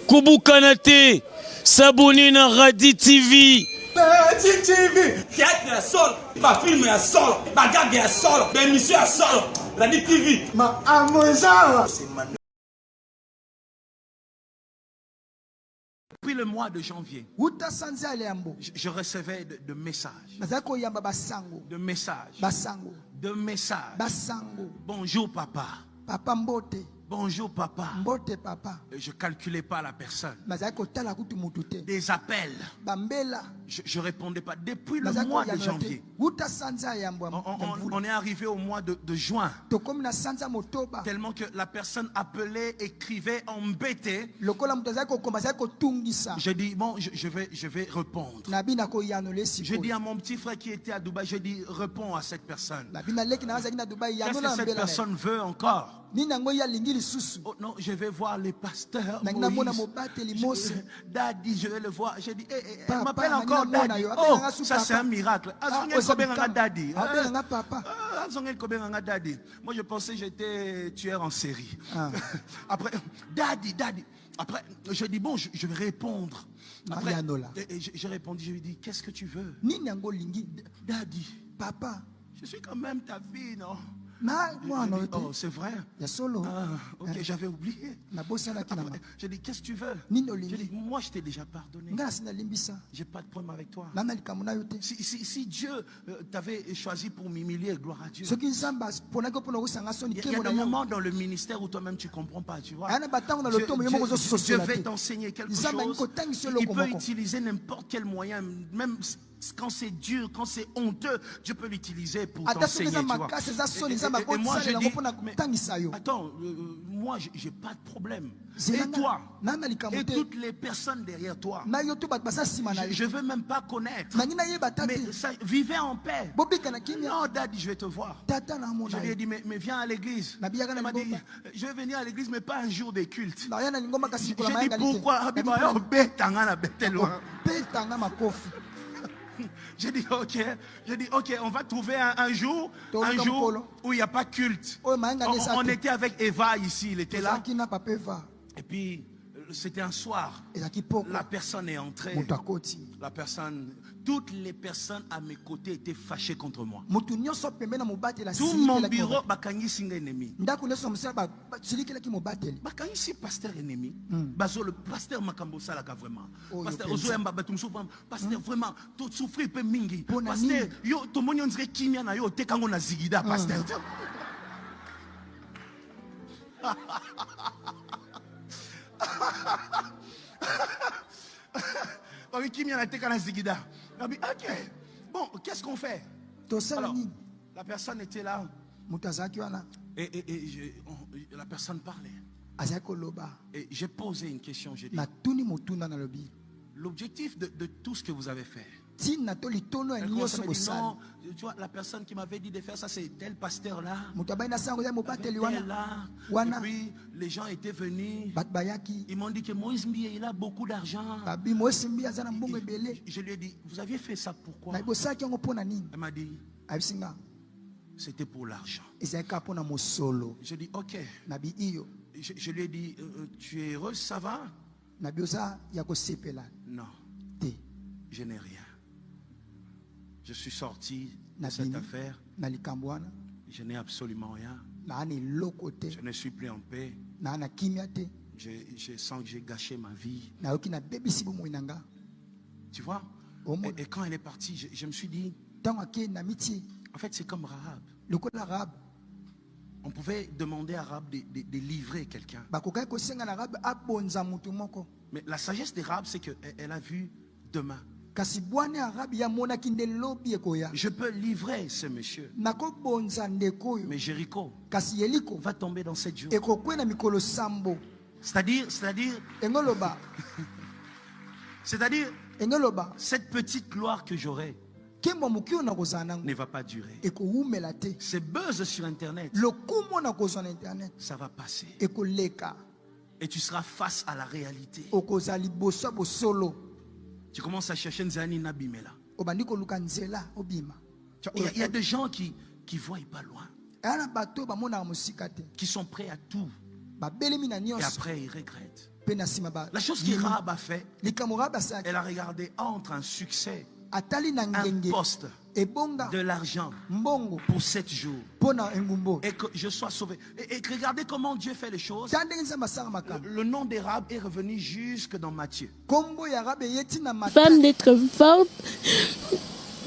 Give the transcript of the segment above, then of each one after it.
Kubukanate, Sabuni na Radi TV. TV, théâtre à sol, ma film à sol, ma gag à sol, ma émission à sol, Radi TV. Ma amour. Depuis le mois de janvier, je recevais de messages. De messages. Bonjour papa. Papa Mbote. Bonjour papa. Mbote papa. Je ne calculais pas la personne. Des appels. Je ne répondais pas. Depuis le mois de janvier. On est arrivé au mois de juin. Tellement que la personne appelait, écrivait, embêtait. Je dis, bon, je vais répondre. Je dis à mon petit frère qui était à Dubaï, je dis, réponds à cette personne. Qu'est-ce que cette personne veut encore? Oh non, je vais voir les pasteurs. Daddy, je vais le voir. J'ai dit, elle m'appelle encore Daddy. Oh, ça c'est un miracle. Moi je pensais que j'étais tueur en série. Après, Daddy. Après, je dis, bon, je vais répondre. Après, j'ai répondu, je lui ai dit, qu'est-ce que tu veux? Daddy, papa, je suis quand même ta fille, non? Oh, c'est vrai. Ok, j'avais oublié. J'ai dit, qu'est-ce que tu veux? J'ai dit, moi je t'ai déjà pardonné. J'ai pas de problème avec toi. Si Dieu t'avait choisi pour m'humilier, gloire à Dieu. Il y a des moments dans le ministère où toi-même tu ne comprends pas, tu vois. Dieu veut t'enseigner quelque chose. Il peut utiliser n'importe quel moyen, même quand c'est dur, quand c'est honteux, Dieu peut l'utiliser pour t'enseigner, tu vois. Et moi je dis, mais, attends, moi j'ai pas de problème. Et toi, et toutes les personnes derrière toi, je veux même pas connaître. Mais vivez en paix. Non, Daddy, je vais te voir. Je lui ai dit, mais viens à l'église. Elle m'a dit, je vais venir à l'église, mais pas un jour des cultes. J'ai dit, pourquoi? J'ai dit ok, on va trouver un jour où il n'y a pas culte. On était avec Eva ici, il était là. Et puis c'était un soir. La personne est entrée. Toutes les personnes à mes côtés étaient fâchées contre moi. Tout mon bureau, bakangisi ennemi. Bakangisi pasteur ennemi. Le pasteur makambo salaka vraiment. Pasteur ozoemba batumsufa. Pasteur vraiment tout souffrir pe mingi. Pasteur yo to moni on dirait kimia na yo te kango na zigida pasteur. Ok, bon, qu'est-ce qu'on fait? Alors, la personne était là. Et la personne parlait. Et j'ai posé une question. J'ai dit, l'objectif de tout ce que vous avez fait. Elle commence à me dire, non, tu vois, la personne qui m'avait dit de faire ça, c'est tel pasteur là. Et puis les gens étaient venus. Ils m'ont dit que Moïse Mbiye, il a beaucoup d'argent. Je lui ai dit, vous aviez fait ça pourquoi? Elle m'a dit, c'était pour l'argent. Je dis, ok. Je lui ai dit, tu es heureuse, ça va? Non, je n'ai rien. Je suis sorti de cette affaire. Je n'ai absolument rien. Je ne suis plus en paix. Je sens que j'ai gâché ma vie. Tu vois? Et quand elle est partie, je me suis dit, en fait, c'est comme Rahab. On pouvait demander à Rahab de livrer quelqu'un. Mais la sagesse de Rahab, c'est qu'elle a vu demain. Je peux livrer ce monsieur. Mais Jéricho va tomber dans 7 jours. C'est-à-dire, cette petite gloire que j'aurai ne va pas durer. Ces buzz sur Internet, ça va passer. Et tu seras face à la réalité. Tu commences à chercher Nzani Nabimela. Il y a des gens qui voient pas loin. qui sont prêts à tout. Et après, ils regrettent. La chose que Rahab a fait, elle a regardé entre un succès, un poste, de l'argent pour 7 jours et que je sois sauvé. Et regardez comment Dieu fait les choses. Le nom des Rahab est revenu jusque dans Matthieu. Femme d'être forte,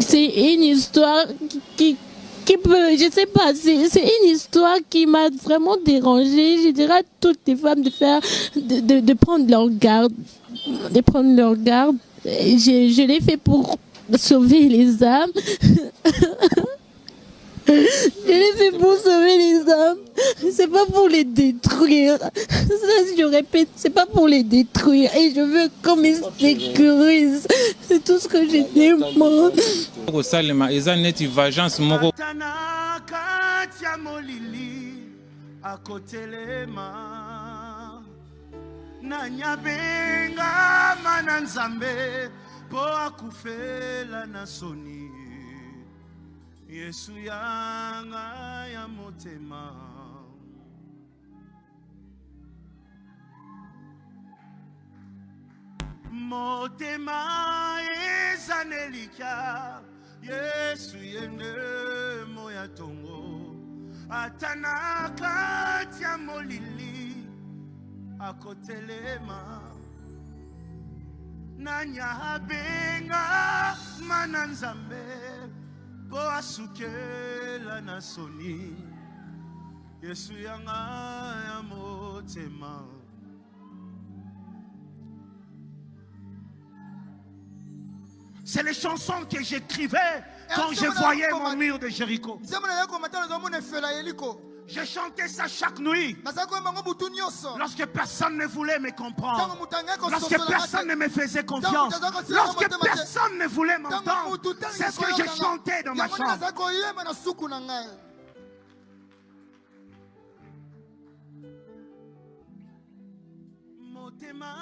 c'est une histoire qui peut, je sais pas, c'est une histoire qui m'a vraiment dérangée. Je dirais à toutes les femmes de prendre leur garde, Je l'ai fait pour sauver les âmes. Je l'ai fait pour sauver les âmes. C'est pas pour les détruire. Ça, je répète, c'est pas pour les détruire. Et je veux qu'on me sécurise. C'est tout ce que je demande. Yesu yanga ya motema motema ezanelika Yesu yende moya tongo atana kati ya molili akotelema nanya benga mananzambe po asukela na soni Yesu yanga ya motema. C'est les chansons que j'écrivais quand je voyais mon mur de Jéricho. Je chantais ça chaque nuit. Lorsque personne ne voulait me comprendre. Lorsque personne ne me faisait confiance. Lorsque personne ne voulait m'entendre. C'est ce que je chantais dans ma chambre. Motema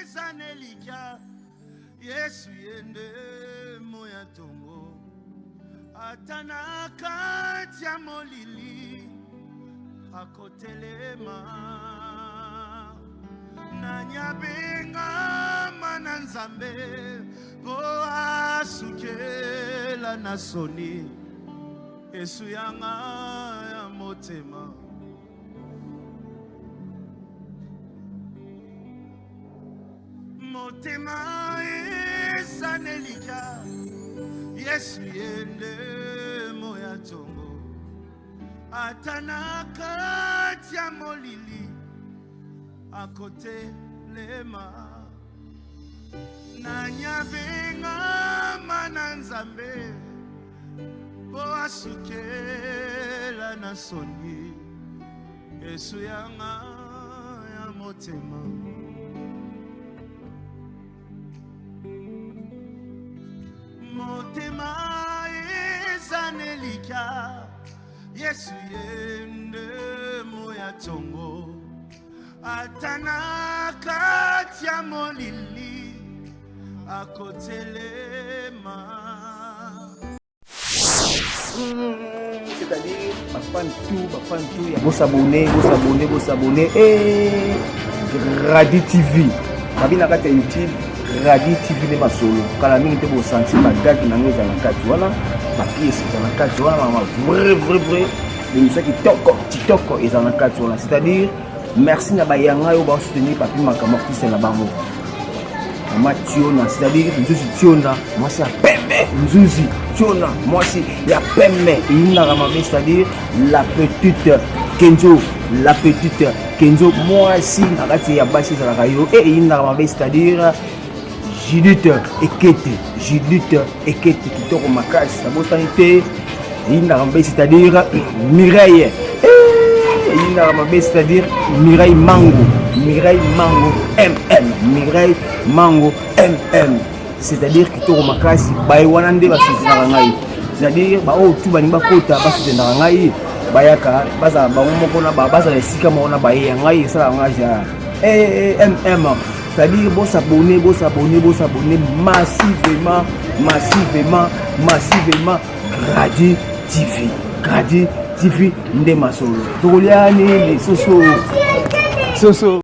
ezanelika Yesu yende moya tongo atana kati ya molili akotelema nanyabenga mananzambe po asukela na soni Yesu yanga ya motema. Motema ezanelika Yesu yende moya tongo atana kati ya molili akotelema nanyabenga mananzambe po asukela na soni Yesu yanga ya motema. Motema ezanelika Yesu yende moya tongo atana kati ya molili akotelema. C'est-à-dire bafan tout ya bosabone Radio TV kabina kati ya YouTube Radio TV ne masolo kala mingi te bo sentir ba date na ngoza na kati wana ba pièce na kati wana ma vrai l'émission qui TikTok et na kati wana, c'est-à-dire merci na ba yanga yo ba soutenir papi makama kisa na bango mama tiona, c'est-à-dire nzuzi tiona moi c'est pembe nzuzi tiona moi c'est ya pembe ina rama, c'est-à-dire la petite Kenzo moi si na kati ya basi za rayo et ina rama, c'est-à-dire Judith Ekete kitoko makasi na bosanité ina rama, c'est-à-dire Mireille ina rama, c'est-à-dire Mireille Mango MM, c'est-à-dire kitoko makasi baye wana nde basizana ngai, c'est-à-dire ba o tu bani bakota basizana ngai bayaka baza ba moko na baza esika mona baye ngai sala ngaja MM, c'est-à-dire bon s'abonner massivement Radio TV nde masolo tokolia nini soso